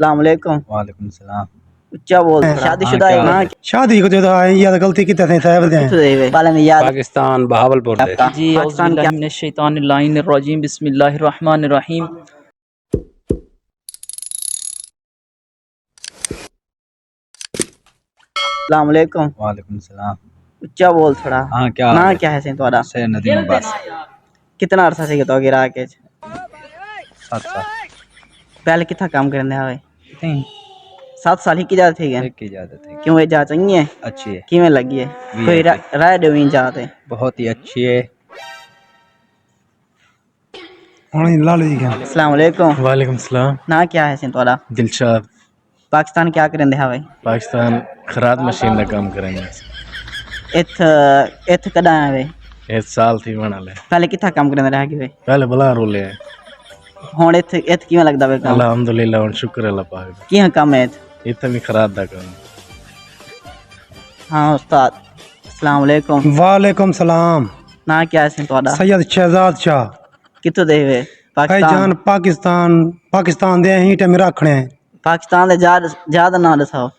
अस्सलाम वालेकुम। वालेकुम सलाम। क्या बोल शादीशुदा है ना शादी को जो या गलती की तरह साहब दे कितने देवे बाले में याद पाकिस्तान बहावलपुर दे। आपका जी पाकिस्तान क्या औज़ुबिल्लाहिमिनश्शैतानिर्रजीम बिस्मिल्लाहिर्रहमानिर्रहीम। अस्सलाम वालेकुम। वालेकुम सलाम। क्या बोल थोड़ा हाँ क्या ना हाल है? क्या है तुम्हारा सही नदीम अब्बास। कितना अरसा से तो इराक के 7 साल। पहले कितना काम करने आवे नहीं 7 साल ही की जाती है एक की इजाजत है। क्यों ये जा चाहिए अच्छी है। किवें लगी है भी कोई है। राय दो इन जाते बहुत ही अच्छी है। हुन लाल जी के अस्सलाम वालेकुम वालेकुम सलाम। ना क्या है तुम्हारा दिलशाद। पाकिस्तान क्या करने हवे पाकिस्तान खराद मशीन का काम करेंगे। इथ इथ कदा आवे एक साल थी बना ले। पहले कितना काम करने रह गए पहले भला रोले है। हुन इथ इथ किवें लगदा वे काम अल्हम्दुलिल्लाह और शुक्र अल्लाह पाक दा। किया काम है इथ इतना भी खराद दा काम। हाँ उस्ताद अस्सलाम वालेकुम वालेकुम सलाम। ना क्या है तुम्हारा सैयद शहजाद शाह कितो देवे भाईजान पाकिस्तान पाकिस्तान दे ही टाइम रखने पाकिस्तान दे ज्यादा ना दसाओ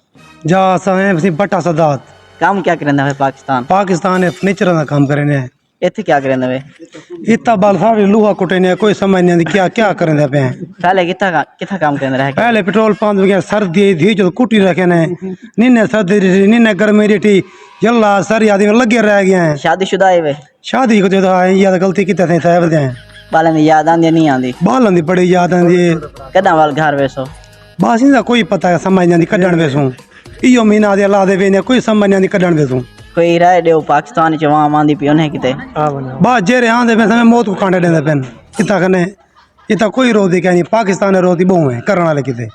जा सहे सी बट्टा सदात काम क्या करने हवे पाकिस्तान फर्नीचर का काम करने इथे क्या करने हवे इतना बाल सारे लूहा कुटने कोई समझ नहीं आती क्या क्या करने पे पहले कितना काम करने रह गए पहले पेट्रोल पंप गया सर्दी थी जो कुटी रखे ने निन्ने सर्दी रही निन्ने गर्मी रही जल्ला सारी आदमी लगे रह गए हैं शादीशुदा है वे शादी को जो या गलती की तरह साहब दे बाले में याद आंदी नहीं आंदी बालन दी बड़ी याद आंदी कदा वाल घर वैसो बस इनका कोई पता समझ नहीं आती कड्ढण वेसू इो महीना दे ला दे वे कोई समझ नहीं आती कड्ढण वेसू कोई राय दो पाकिस्तान च वहां आंदी पी उन्हें किते बस जेरे आंदे पे समय मौत को कांटे देंदे पेन इतना कने इतना कोई रोदी क्या नहीं पाकिस्तान रोदी बहु है करने वाले किते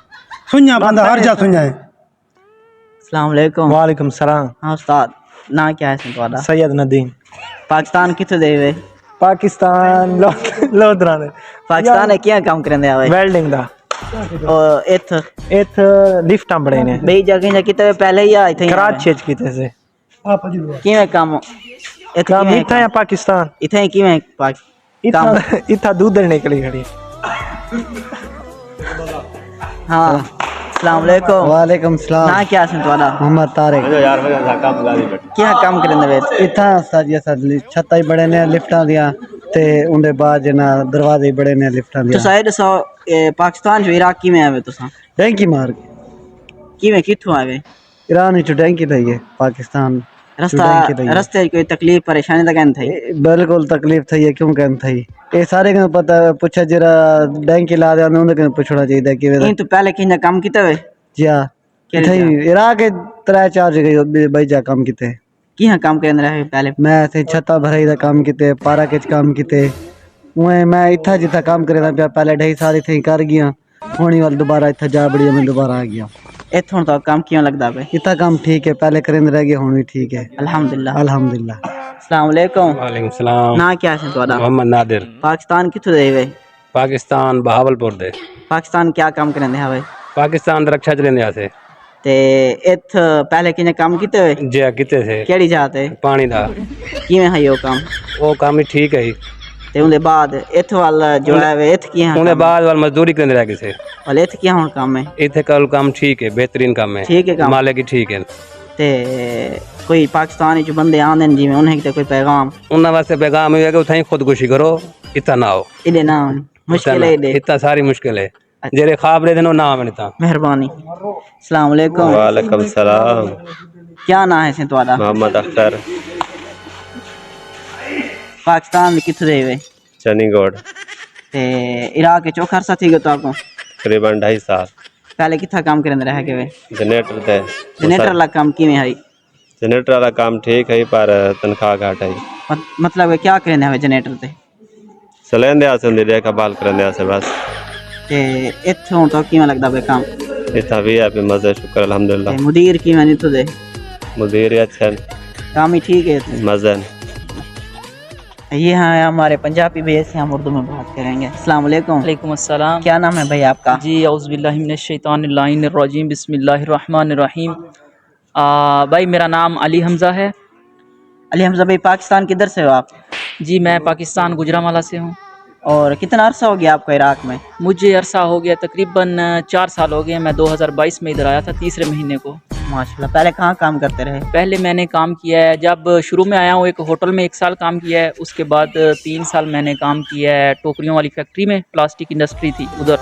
सुनिया बंदा हर जा सुनिया है। अस्सलाम वालेकुम वालेकुम सलाम। हाँ उस्ताद ना क्या है तुम्हारा सैयद नदीम। पाकिस्तान किथे देवे पाकिस्तान लोधरा ने पाकिस्तान है क्या काम करने आवे वेल्डिंग दा। और इथ इथ लिफ्टां बड़े ने बई जगह किते पहले ही आ इथे कराची च कीते से। किवें काम इथ काम किवें इथा या पाकिस्तान इथे किवें काम इथा इथा दूध निकली खड़ी। हाँ अस्सलाम वालेकुम वालेकुम सलाम। ना क्या है तुम्हारा मोहम्मद तारिक। क्या काम करने वे इतना साजिया साज छत्ता ही बड़े ने लिफ्टां दिया ते उनके बाद जना दरवाजे बड़े ने लिफ्टां तो दिया शायद सो पाकिस्तान जो इराक की में आवे तुसा डैंकी मार के की में किथों आवे ईरान विच डैंकी थई है पाकिस्तान रास्ता डैंकी थई है। रास्ते कोई तकलीफ परेशानी तो कहन थई बिल्कुल तकलीफ थई है क्यों कहन थई ये सारे को पता पूछा जरा डैंकी ला दे उन्हें पूछना चाहिए कि इन तो पहले किन्ना काम किते वे जा केड़ी थई इराक के 3-4 जगह भाई जा काम किते की हाँ काम करने रहे पहले मैं थे छत्ता भराई दा काम किते पारा के काम किते उए मैं इथा जिथा काम करे पिया पहले 2.5 साल इथे कर गया होनी वाल दोबारा इथा जा बड़ी मैं दोबारा आ गया इथों तो काम क्यों लगदा पे इतना काम ठीक है पहले करेंगे रह गया भी ठीक है अल्हम्दुलिल्लाह अल्हम्दुलिल्लाह। अस्सलाम वालेकुम वालेकुम सलाम। ना क्या है तुम्हारा मोहम्मद नादिर। पाकिस्तान किथों दे वे पाकिस्तान बहावलपुर दे। पाकिस्तान क्या काम करने हवे पाकिस्तान रक्षा चलेंदे आसे ते इथ पहले किन्ने काम किते वे जे किते थे केड़ी जाते पानी दा किवें है यो काम वो काम ही ठीक है। ते उनके बाद इथ वाल जो है वे इथ की हाँ उन्हें बाद वाल मजदूरी करने रह गए थे। वाल इथ की हाँ काम है इथे कल काम ठीक है बेहतरीन काम है। ठीक है काम मालिक की ठीक है। ते कोई पाकिस्तानी जो बंदे आंदे जिवें उन्हें किते कोई पैगाम उन्हें वास्ते पैगाम है कि उठाई खुदकुशी करो इतना ना हो इदे ना मुश्किल है इदे इतना सारी मुश्किल है जेरे ख्वाब रहे थे ना है इतना। मेहरबानी अस्सलाम वालेकुम वालेकुम सलाम। क्या नाम है से तुम्हारा मोहम्मद अख्तर पाकिस्तान में किथे रहे वे चनीगढ़ ते इराक के चौखा अरसा थी गयो तो आपको करीबन 2.5 साल। पहले किथा काम करने रह गए वे जनरेटर थे जनरेटर वाला काम किवें है जनरेटर वाला काम ठीक है पर तनख्वाह घट है। मतलब है क्या करने हवे जनरेटर ते चलेंदे आसे देखा बाल करने आसे बस ते इथों तो किवें लगदा वे काम इतना भी है मजे शुक्र ते अल्हम्दुलिल्लाह। मुदीर किवें नहीं तो दे मुदीर अच्छा काम ही ठीक है इथे। मजे ये हाँ हमारे पंजाबी भैया से हम उर्दू में बात करेंगे। अस्सलाम वालेकुम वालेकुम अस्सलाम। क्या नाम है भाई आपका जी औज़ुबिल्लाहिमिनश्शैतानिर्रजीम बिस्मिल्लाहिर्रहमानिर्रहीम। भाई मेरा नाम अली हमज़ा है। अली हमजा भाई पाकिस्तान किधर से हो आप जी मैं पाकिस्तान गुजरांवाला से हूँ। और कितना अरसा हो गया आपको इराक में? मुझे अरसा हो गया तकरीबन 4 साल हो गए। मैं 2022 में इधर आया था, तीसरे महीने को। माशाल्लाह। पहले कहाँ काम करते रहे? पहले मैंने काम किया है, जब शुरू में आया हूँ एक होटल में 1 साल काम किया है। उसके बाद 3 साल मैंने काम किया है टोकरियों वाली फैक्ट्री में, प्लास्टिक इंडस्ट्री थी उधर।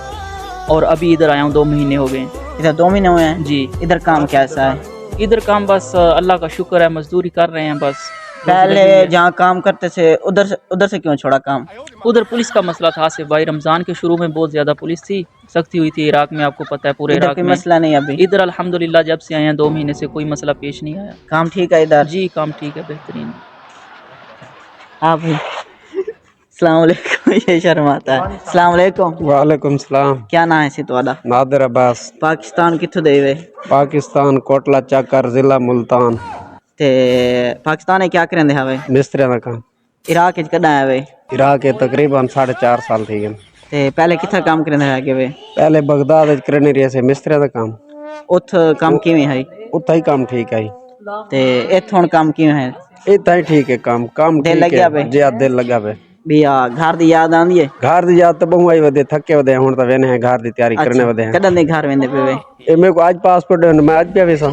और अभी इधर आया हूँ 2 महीने हो गए। इधर 2 महीने हुए हैं जी। इधर काम कैसा है? इधर काम बस अल्लाह का शुक्र है, मजदूरी कर रहे हैं बस। पहले जहाँ काम करते थे उधर से क्यों छोड़ा काम? उधर पुलिस का मसला था आसिफ भाई। रमज़ान के शुरू में बहुत ज़्यादा पुलिस थी, सख्ती हुई थी इराक में, आपको पता है पूरे इधर इराक कोई में। मसला नहीं अभी? इधर अल्हम्दुलिल्लाह जब से आए हैं 2 महीने से कोई मसला पेश नहीं आया। काम ठीक है इधर? जी काम ठीक है, बेहतरीन। हाँ भाई। अस्सलाम वालेकुम। ये शर्माता है। अस्सलाम वालेकुम। वालेकुम सलाम। क्या नाम है सी तुहाडा? नादिर अब्बास। पाकिस्तान कित्थों दे वे? पाकिस्तान कोटला चाकर जिला मुल्तान। ते पाकिस्तान में क्या करेंदे हवे? मिस्त्री का काम। इराक च कदा आए वे? इराक के तकरीबन 4.5 साल थी गए। ते पहले कित्थे काम करेंदे है वे? पहले बगदाद करने रहे से मिस्त्री का काम। उथ काम किवें है? उत्था ही काम ठीक है। ते इत्थे हुण काम किवें है? इतना ही ठीक है काम दिल ठीक लग्या है वे? जी दिल लगा पे। भी घर दी याद आंदी है? घर दी याद तो बहु आई वदे थके वदे हुन तो वेने हैं घर दी तैयारी करने वदे हैं। कदन दे घर वेंदे पे वे? ए मेरे को आज पासपोर्ट मैं आज पे सा